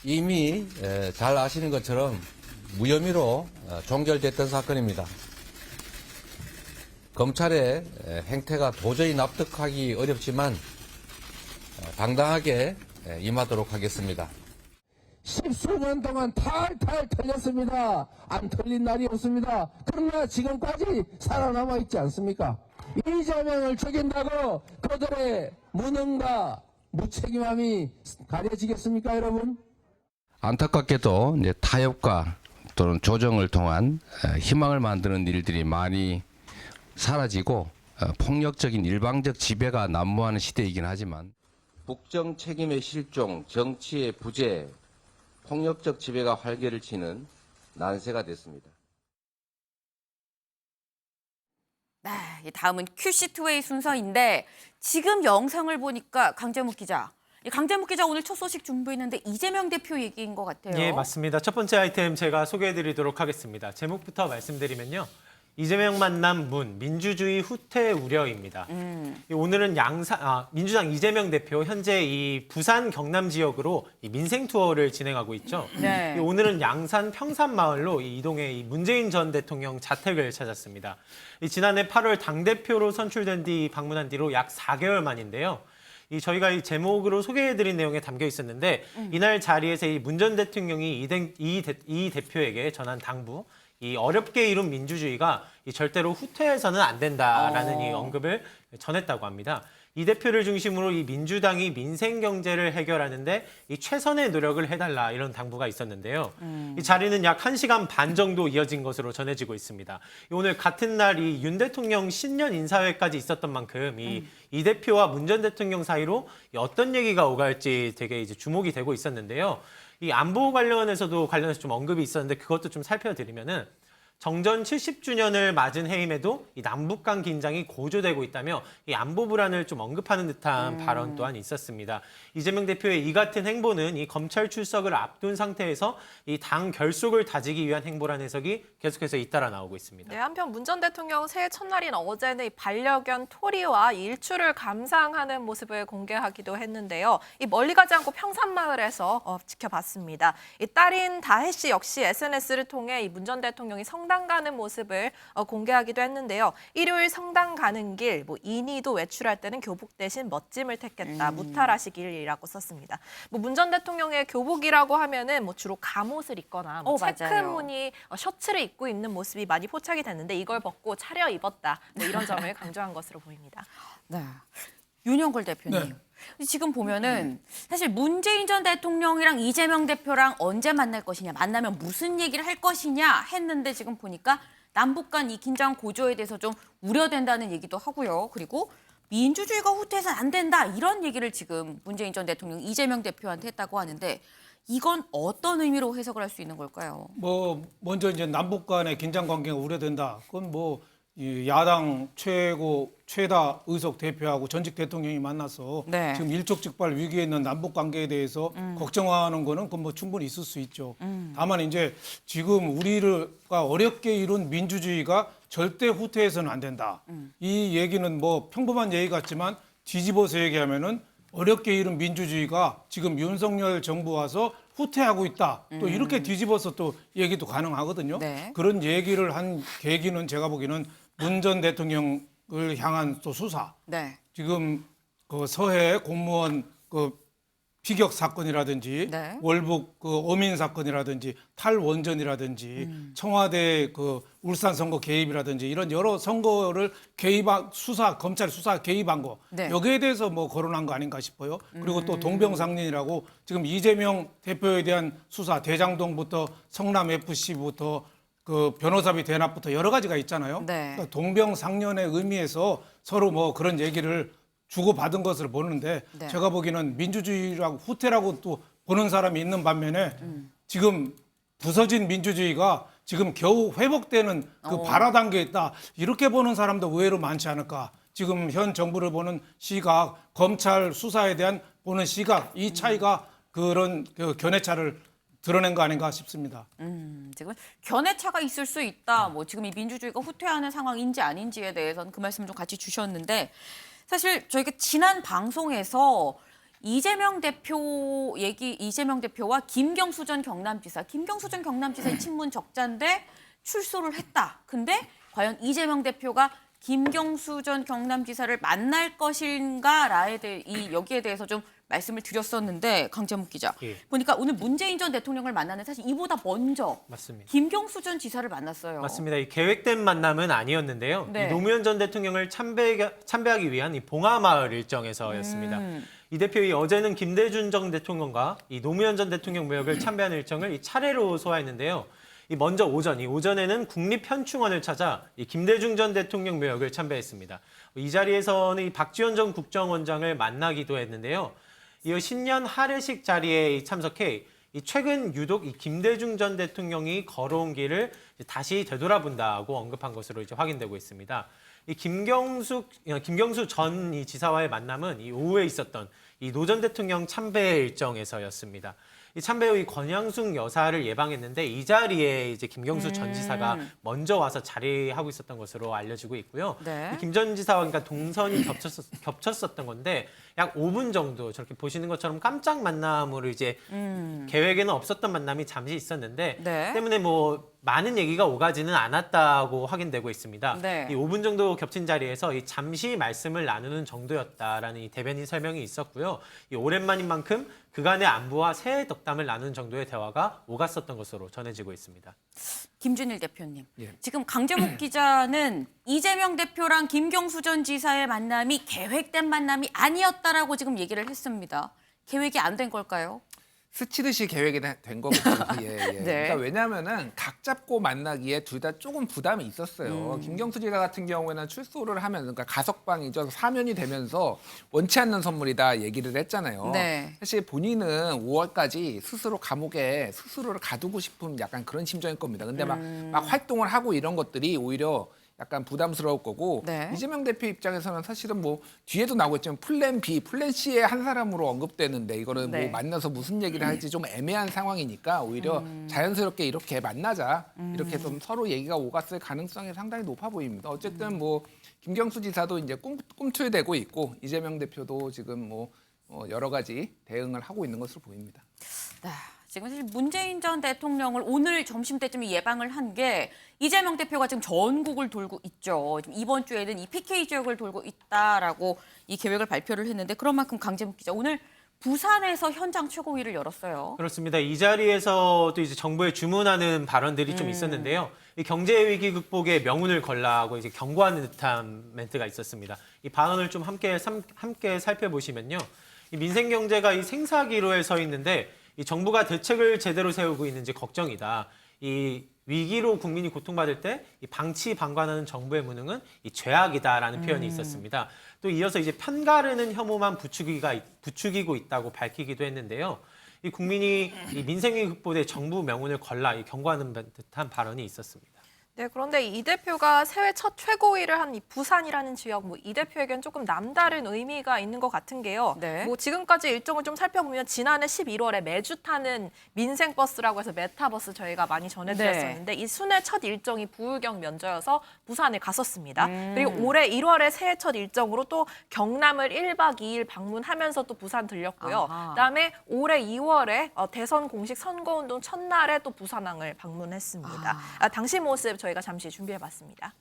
이미 잘 아시는 것처럼 무혐의로 종결됐던 사건입니다. 검찰의 행태가 도저히 납득하기 어렵지만 당당하게 임하도록 하겠습니다. 10수년 동안 탈탈 털렸습니다. 안 털린 날이 없습니다. 그러나 지금까지 살아남아 있지 않습니까? 이재명을 죽인다고 그들의 무능과 무책임함이 가려지겠습니까, 여러분? 안타깝게도 이제 타협과 또는 조정을 통한 희망을 만드는 일들이 많이 사라지고 폭력적인 일방적 지배가 난무하는 시대이긴 하지만 국정 책임의 실종, 정치의 부재, 폭력적 지배가 활개를 치는 난세가 됐습니다. 네, 다음은 큐시트웨이 순서인데 지금 영상을 보니까 강재묵 기자. 강재묵 기자 오늘 첫 소식 준비했는데 이재명 대표 얘기인 것 같아요. 예, 맞습니다. 첫 번째 아이템 제가 소개해드리도록 하겠습니다. 제목부터 말씀드리면요. 이재명 만남 문, 민주주의 후퇴 우려입니다. 오늘은 민주당 이재명 대표 현재 이 부산 경남 지역으로 이 민생 투어를 진행하고 있죠. 네. 오늘은 양산 평산마을로 이동해 이 문재인 전 대통령 자택을 찾았습니다. 지난해 8월 당대표로 선출된 뒤 방문한 뒤로 약 4개월 만인데요. 저희가 이 제목으로 소개해드린 내용에 담겨 있었는데 이날 자리에서 이 문 전 대통령이 이 대표에게 전한 당부, 이 어렵게 이룬 민주주의가 절대로 후퇴해서는 안 된다라는 이 언급을 전했다고 합니다. 이 대표를 중심으로 이 민주당이 민생 경제를 해결하는데 이 최선의 노력을 해달라 이런 당부가 있었는데요. 이 자리는 약 1시간 반 정도 이어진 것으로 전해지고 있습니다. 오늘 같은 날 이 윤 대통령 신년 인사회까지 있었던 만큼 이 대표와 문 전 대통령 사이로 어떤 얘기가 오갈지 되게 이제 주목이 되고 있었는데요. 이 안보 관련해서 좀 언급이 있었는데 그것도 좀 살펴드리면은 정전 70주년을 맞은 해임에도 이 남북 간 긴장이 고조되고 있다며 이 안보 불안을 좀 언급하는 듯한 발언 또한 있었습니다. 이재명 대표의 이 같은 행보는 이 검찰 출석을 앞둔 상태에서 이 당 결속을 다지기 위한 행보라는 해석이 계속해서 잇따라 나오고 있습니다. 네, 한편 문 전 대통령 새해 첫날인 어제는 이 반려견 토리와 일출을 감상하는 모습을 공개하기도 했는데요. 이 멀리 가지 않고 평산마을에서 지켜봤습니다. 이 딸인 다혜 씨 역시 SNS를 통해 이 문 전 대통령이 성당 가는 모습을 공개하기도 했는데요. 일요일 성당 가는 길, 인이도 외출할 때는 교복 대신 멋짐을 택했다. 무탈하시길이라고 썼습니다. 문 전 대통령의 교복이라고 하면은 주로 갑옷을 입거나 체크 무늬 셔츠를 입고 있는 모습이 많이 포착이 됐는데 이걸 벗고 차려 입었다. 이런 점을 강조한 것으로 보입니다. 네. 윤영걸 대표님. 네. 지금 보면은 사실 문재인 전 대통령이랑 이재명 대표랑 언제 만날 것이냐, 만나면 무슨 얘기를 할 것이냐 했는데 지금 보니까 남북 간 이 긴장 고조에 대해서 좀 우려된다는 얘기도 하고요. 그리고 민주주의가 후퇴해서는 안 된다 이런 얘기를 지금 문재인 전 대통령 이재명 대표한테 했다고 하는데 이건 어떤 의미로 해석을 할 수 있는 걸까요? 먼저 이제 남북 간의 긴장 관계가 우려된다. 그건 이 야당 최다 의석 대표하고 전직 대통령이 만나서 네. 지금 일촉즉발 위기에 있는 남북 관계에 대해서 걱정하는 거는 그건 충분히 있을 수 있죠. 다만 이제 지금 우리가 어렵게 이룬 민주주의가 절대 후퇴해서는 안 된다. 이 얘기는 평범한 얘기 같지만 뒤집어서 얘기하면은 어렵게 이룬 민주주의가 지금 윤석열 정부 와서 후퇴하고 있다. 또 이렇게 뒤집어서 또 얘기도 가능하거든요. 네. 그런 얘기를 한 계기는 제가 보기에는 문 전 대통령을 향한 또 수사. 네. 지금 그 서해 공무원 피격 사건이라든지 네. 월북 어민 사건이라든지 탈원전이라든지 청와대 울산 선거 개입이라든지 이런 여러 선거를 검찰 수사 개입한 거 네. 여기에 대해서 거론한 거 아닌가 싶어요. 그리고 또 동병상련이라고 지금 이재명 대표에 대한 수사 대장동부터 성남 FC부터 변호사비 대납부터 여러 가지가 있잖아요. 네. 그러니까 동병상련의 의미에서 서로 그런 얘기를 주고받은 것을 보는데 네. 제가 보기에는 민주주의라고 후퇴라고 또 보는 사람이 있는 반면에 지금 부서진 민주주의가 지금 겨우 회복되는 발화 단계에 있다. 이렇게 보는 사람도 의외로 많지 않을까. 지금 현 정부를 보는 시각, 검찰 수사에 대한 보는 시각, 이 차이가 그런 견해차를 드러낸 거 아닌가 싶습니다. 지금 견해차가 있을 수 있다. 지금 이 민주주의가 후퇴하는 상황인지 아닌지에 대해서는 그 말씀 좀 같이 주셨는데 사실 저희가 지난 방송에서 이재명 대표와 김경수 전 경남지사의 친문 적자인데 출소를 했다. 근데 과연 이재명 대표가 김경수 전 경남지사를 만날 것인가라에 대해 여기에 대해서 좀 말씀을 드렸었는데 강재묵 기자 예. 보니까 오늘 문재인 전 대통령을 만나는 사실 이보다 먼저 맞습니다. 김경수 전 지사를 만났어요. 맞습니다. 이 계획된 만남은 아니었는데요. 네. 이 노무현 전 대통령을 참배하기 위한 이 봉하마을 일정에서였습니다. 이 대표이 어제는 김대중 전 대통령과 이 노무현 전 대통령 묘역을 참배하는 일정을 이 차례로 소화했는데요. 이 먼저 오전에는 국립현충원을 찾아 이 김대중 전 대통령 묘역을 참배했습니다. 이 자리에서는 이 박지원 전 국정원장을 만나기도 했는데요. 이어 신년 할애식 자리에 참석해 최근 유독 이 김대중 전 대통령이 걸어온 길을 다시 되돌아본다고 언급한 것으로 확인되고 있습니다. 이 김경수 전 이 지사와의 만남은 이 오후에 있었던 이 노 전 대통령 참배 일정에서였습니다. 이 참배 후 권양숙 여사를 예방했는데 이 자리에 이제 김경수 전 지사가 먼저 와서 자리하고 있었던 것으로 알려지고 있고요. 네. 김 전 지사와 그러니까 동선이 겹쳤었던 건데 약 5분 정도 저렇게 보시는 것처럼 깜짝 만남으로 이제 계획에는 없었던 만남이 잠시 있었는데 네. 때문에 뭐 많은 얘기가 오가지는 않았다고 확인되고 있습니다. 네. 이 5분 정도 겹친 자리에서 이 잠시 말씀을 나누는 정도였다라는 이 대변인 설명이 있었고요. 이 오랜만인 만큼 그간의 안부와 새해 덕담을 나누는 정도의 대화가 오갔었던 것으로 전해지고 있습니다. 김준일 대표님. 예. 지금 강재묵 기자는 이재명 대표랑 김경수 전 지사의 만남이 계획된 만남이 아니었다라고 지금 얘기를 했습니다. 계획이 안 된 걸까요? 스치듯이 계획이 된 거거든요. 예, 예. 네. 그러니까 왜냐하면은 각 잡고 만나기에 둘 다 조금 부담이 있었어요. 김경수 지사 같은 경우에는 출소를 하면 그러니까 가석방이죠. 사면이 되면서 원치 않는 선물이다 얘기를 했잖아요. 네. 사실 본인은 5월까지 스스로 감옥에 스스로를 가두고 싶은 약간 그런 심정일 겁니다. 근데 막 활동을 하고 이런 것들이 오히려 약간 부담스러울 거고 네. 이재명 대표 입장에서는 사실은 뭐 뒤에도 나오고 있지만 플랜 B, 플랜 C의 한 사람으로 언급되는데 이거는 네. 뭐 만나서 무슨 얘기를 할지 좀 애매한 상황이니까 오히려 자연스럽게 이렇게 만나자 이렇게 좀 서로 얘기가 오갔을 가능성이 상당히 높아 보입니다. 어쨌든 뭐 김경수 지사도 이제 꿈틀대고 있고 이재명 대표도 지금 뭐 여러 가지 대응을 하고 있는 것으로 보입니다. 네, 지금 사실 문재인 전 대통령을 오늘 점심때쯤에 예방을 한 게 이재명 대표가 지금 전국을 돌고 있죠. 지금 이번 주에는 이 PK 지역을 돌고 있다라고 이 계획을 발표를 했는데 그런 만큼 강재묵 기자 오늘 부산에서 현장 최고위를 열었어요. 그렇습니다. 이 자리에서도 이제 정부에 주문하는 발언들이 좀 있었는데요. 이 경제 위기 극복에 명운을 걸라고 이제 경고하는 듯한 멘트가 있었습니다. 이 발언을 좀 함께 살펴보시면요. 이 민생 경제가 이 생사기로에 서 있는데 이 정부가 대책을 제대로 세우고 있는지 걱정이다. 이 위기로 국민이 고통받을 때 이 방치방관하는 정부의 무능은 이 죄악이다라는 표현이 있었습니다. 또 이어서 이제 편가르는 혐오만 부추기고 있다고 밝히기도 했는데요. 이 국민이 이 민생위기 극복에 정부 명운을 걸라 이 경고하는 듯한 발언이 있었습니다. 네, 그런데 이 대표가 새해 첫 최고위를 한 이 부산이라는 지역, 뭐 이 대표에겐 조금 남다른 의미가 있는 것 같은 게요. 네. 뭐 지금까지 일정을 좀 살펴보면 지난해 11월에 매주 타는 민생버스라고 해서 메타버스 저희가 많이 전해드렸었는데 이 순회 첫 일정이 부울경 면저여서 부산에 갔었습니다. 그리고 올해 1월에 새해 첫 일정으로 또 경남을 1박 2일 방문하면서 또 부산 들렸고요. 아하. 그다음에 올해 2월에 대선 공식 선거운동 첫날에 또 부산항을 방문했습니다. 당시 모습 저희가 잠시 준비해봤습니다.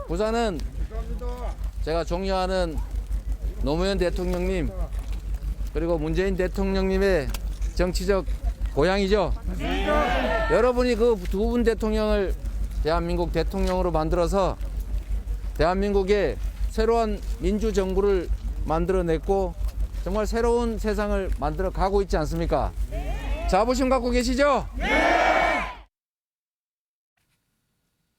부산은 제가 존경하는 노무현 대통령님 그리고 문재인 대통령님의 정치적 고향이죠. 여러분이 그 두 분 대통령을 대한민국 대통령으로 만들어서 대한민국의 새로운 민주정부를 만들어냈고 정말 새로운 세상을 만들어 가고 있지 않습니까? 자부심 갖고 계시죠?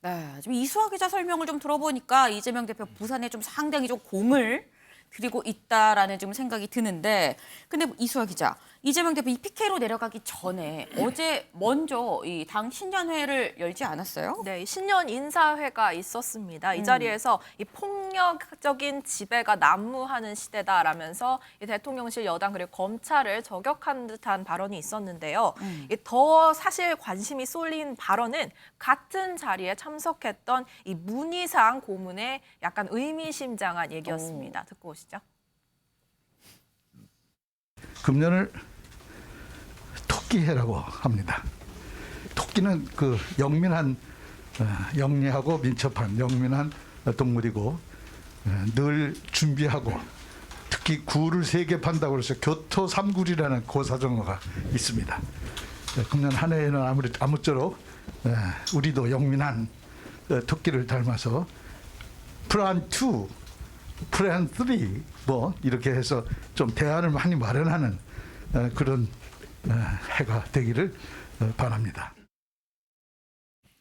네, 지금 이수아 기자 설명을 좀 들어보니까 이재명 대표 부산에 좀 상당히 좀 공을 들이고 있다라는 좀 생각이 드는데, 근데 이수아 기자, 이재명 대표 이 PK로 내려가기 전에 어제 먼저 이 당 신년회를 열지 않았어요? 네, 신년 인사회가 있었습니다. 이 자리에서 이 폭력적인 지배가 난무하는 시대다라면서 이 대통령실 여당 그리고 검찰을 저격한 듯한 발언이 있었는데요. 더 사실 관심이 쏠린 발언은 같은 자리에 참석했던 이 문희상 고문의 약간 의미심장한 얘기였습니다. 듣고 오시죠. 금년을 토끼해라고 합니다. 토끼는 그 영민한 영리하고 민첩한 영민한 동물이고 늘 준비하고 특히 굴을 3개 판다고 해서 교토 삼굴이라는 고사정어가 있습니다. 금년 한 해에는 아무쪼록 우리도 영민한 토끼를 닮아서 플랜 2, 플랜 3 뭐 이렇게 해서 좀 대안을 많이 마련하는 그런 해가 되기를 바랍니다.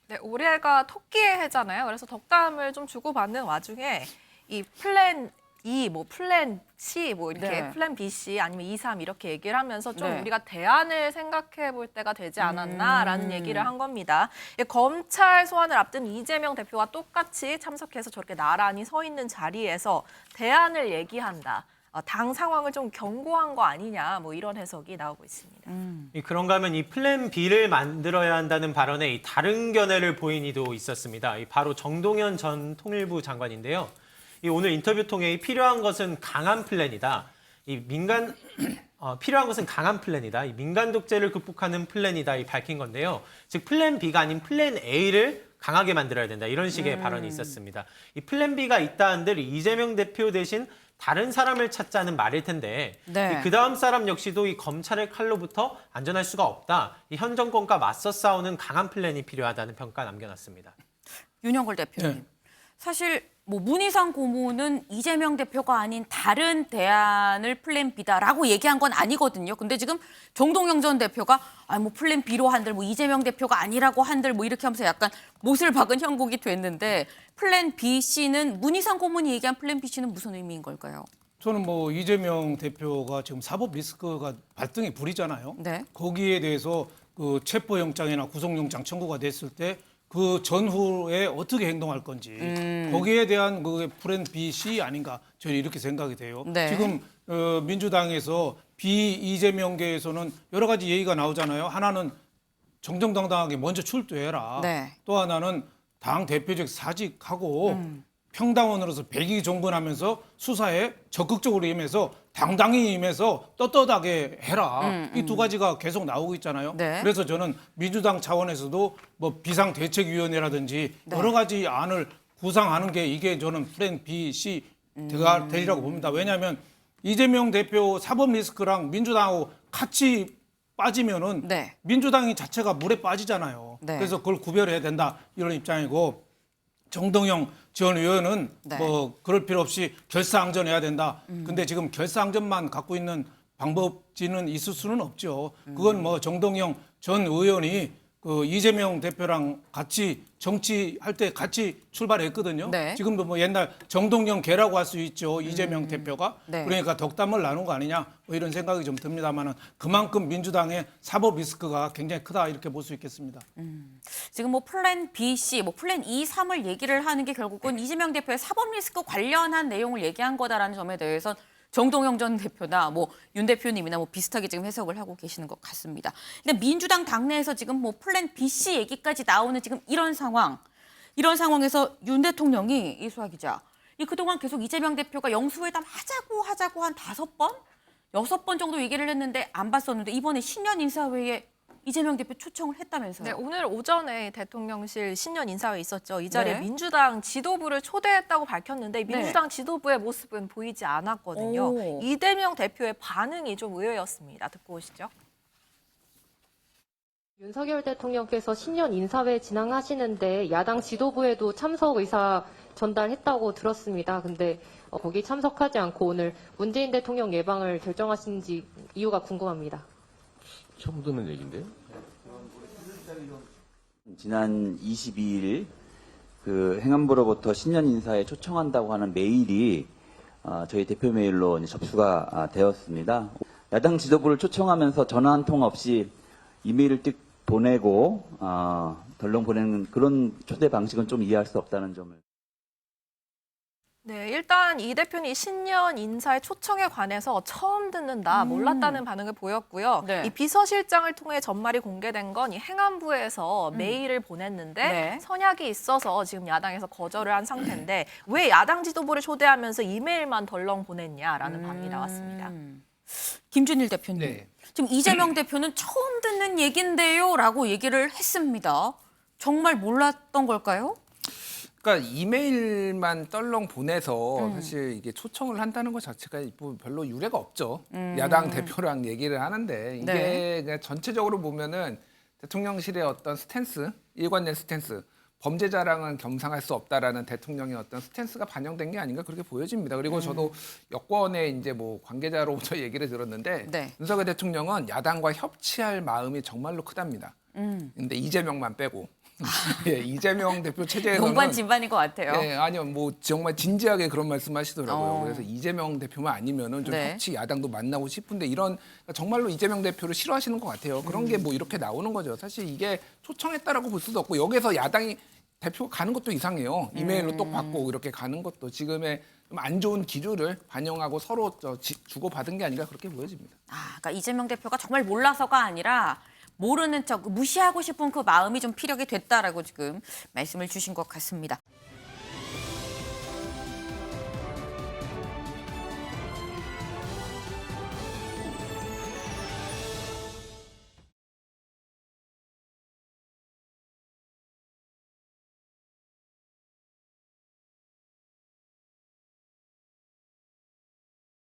네, 올해가 토끼의 해잖아요. 그래서 덕담을 좀 주고받는 와중에 이 플랜 E, 뭐 플랜 C, 뭐 이렇게 네. 플랜 B, C 아니면 2, 3 이렇게 얘기를 하면서 좀 네. 우리가 대안을 생각해 볼 때가 되지 않았나라는 얘기를 한 겁니다. 검찰 소환을 앞둔 이재명 대표와 똑같이 참석해서 저렇게 나란히 서 있는 자리에서 대안을 얘기한다. 당 상황을 좀 경고한 거 아니냐, 뭐 이런 해석이 나오고 있습니다. 그런가 하면 이 플랜 B를 만들어야 한다는 발언에 이 다른 견해를 보인 이도 있었습니다. 바로 정동연 전 통일부 장관인데요. 오늘 인터뷰 통해 필요한 것은 강한 플랜이다. 필요한 것은 강한 플랜이다. 이 민간 독재를 극복하는 플랜이다. 밝힌 건데요. 즉 플랜 B가 아닌 플랜 A를 강하게 만들어야 된다. 이런 식의 발언이 있었습니다. 이 플랜 B가 있다 한들 이재명 대표 대신 다른 사람을 찾자는 말일 텐데 네. 그 다음 사람 역시도 이 검찰의 칼로부터 안전할 수가 없다. 현 정권과 맞서 싸우는 강한 플랜이 필요하다는 평가 남겨놨습니다. 윤영걸 대표님. 네. 사실 뭐 문희상 고문은 이재명 대표가 아닌 다른 대안을 플랜 B다라고 얘기한 건 아니거든요. 근데 지금 정동영 전 대표가 뭐 플랜 B로 한들 뭐 이재명 대표가 아니라고 한들 뭐 이렇게 하면서 약간 못을 박은 형국이 됐는데 플랜 B, C는 문희상 고문이 얘기한 플랜 B, C는 무슨 의미인 걸까요? 저는 뭐 이재명 대표가 지금 사법 리스크가 발등에 불이잖아요. 네. 거기에 대해서 그 체포영장이나 구속영장 청구가 됐을 때 그 전후에 어떻게 행동할 건지 거기에 대한 그 플랜 B, C 아닌가 저는 이렇게 생각이 돼요. 네. 지금 민주당에서 비이재명계에서는 여러 가지 얘기가 나오잖아요. 하나는 정정당당하게 먼저 출두해라. 네. 또 하나는 당 대표직 사직하고 평당원으로서 백의종군하면서 수사에 적극적으로 임해서 당당히 임해서 떳떳하게 해라. 이 두 가지가 계속 나오고 있잖아요. 네. 그래서 저는 민주당 차원에서도 뭐 비상대책위원회라든지 네. 여러 가지 안을 구상하는 게 이게 저는 플랜 B, C 되리라고 봅니다. 왜냐하면 이재명 대표 사법 리스크랑 민주당하고 같이 빠지면은 네. 민주당이 자체가 물에 빠지잖아요. 네. 그래서 그걸 구별해야 된다 이런 입장이고 정동영 전 의원은 네. 뭐 그럴 필요 없이 결사항전해야 된다. 근데 지금 결사항전만 갖고 있는 방법지는 있을 수는 없죠. 그건 뭐 정동영 전 의원이 그 이재명 대표랑 같이 정치할 때 같이 출발했거든요. 네. 지금도 뭐 옛날 정동영 개라고 할 수 있죠. 이재명 대표가. 네. 그러니까 덕담을 나눈 거 아니냐 뭐 이런 생각이 좀 듭니다만은 그만큼 민주당의 사법 리스크가 굉장히 크다 이렇게 볼 수 있겠습니다. 지금 뭐 플랜 B, C, 뭐 플랜 2, 3을 얘기를 하는 게 결국은 이재명 대표의 사법 리스크 관련한 내용을 얘기한 거다라는 점에 대해서 정동영 전 대표나 뭐 윤 대표님이나 뭐 비슷하게 지금 해석을 하고 계시는 것 같습니다. 근데 민주당 당내에서 지금 뭐 플랜 B, C 얘기까지 나오는 지금 이런 상황에서 윤 대통령이 이수아 기자, 그동안 계속 이재명 대표가 영수회담 하자고 한 5번, 6번 정도 얘기를 했는데 안 봤었는데 이번에 신년 인사회에 이재명 대표 초청을 했다면서요? 네, 오늘 오전에 대통령실 신년 인사회 있었죠. 이 자리에 네. 민주당 지도부를 초대했다고 밝혔는데 민주당 지도부의 모습은 보이지 않았거든요. 오. 이재명 대표의 반응이 좀 의외였습니다. 듣고 오시죠. 윤석열 대통령께서 신년 인사회 진행하시는데 야당 지도부에도 참석 의사 전달했다고 들었습니다. 근데 거기 참석하지 않고 오늘 문재인 대통령 예방을 결정하신지 이유가 궁금합니다. 처음 듣는 얘기인데요. 지난 22일 그 행안부로부터 신년 인사에 초청한다고 하는 메일이 저희 대표 메일로 이제 접수가 되었습니다. 야당 지도부를 초청하면서 전화 한 통 없이 이메일을 띡 보내고 덜렁 보내는 그런 초대 방식은 좀 이해할 수 없다는 점을. 네, 일단 이 대표는 신년 인사의 초청에 관해서 처음 듣는다, 몰랐다는 반응을 보였고요. 네. 이 비서실장을 통해 전말이 공개된 건 이 행안부에서 메일을 보냈는데 네. 선약이 있어서 지금 야당에서 거절을 한 상태인데 왜 야당 지도부를 초대하면서 이메일만 덜렁 보냈냐라는 반응이 나왔습니다. 김준일 대표님. 네. 지금 이재명 대표는 처음 듣는 얘긴데요라고 얘기를 했습니다. 정말 몰랐던 걸까요? 그러니까 이메일만 떨렁 보내서 사실 이게 초청을 한다는 것 자체가 뭐 별로 유례가 없죠. 야당 대표랑 얘기를 하는데 이게 네. 그냥 전체적으로 보면은 대통령실의 어떤 스탠스, 일관된 스탠스, 범죄자랑은 겸상할 수 없다라는 대통령의 어떤 스탠스가 반영된 게 아닌가 그렇게 보여집니다. 그리고 저도 여권의 이제 뭐 관계자로부터 얘기를 들었는데 네. 윤석열 대통령은 야당과 협치할 마음이 정말로 크답니다. 근데 이재명만 빼고 예, 이재명 대표 체제에서는 동반진반인 것 같아요. 예, 아니요, 뭐 정말 진지하게 그런 말씀하시더라고요. 그래서 이재명 대표만 아니면은 좀 네. 협치 야당도 만나고 싶은데 이런 정말로 이재명 대표를 싫어하시는 것 같아요. 그런 게 뭐 이렇게 나오는 거죠. 사실 이게 초청했다라고 볼 수도 없고 여기서 야당이 대표 가는 것도 이상해요. 이메일로 똑 받고 이렇게 가는 것도 지금의 좀 안 좋은 기류를 반영하고 서로 주고받은 게 아닌가 그렇게 보여집니다. 아, 그러니까 이재명 대표가 정말 몰라서가 아니라 모르는 척 무시하고 싶은 그 마음이 좀 피력이 됐다라고 지금 말씀을 주신 것 같습니다.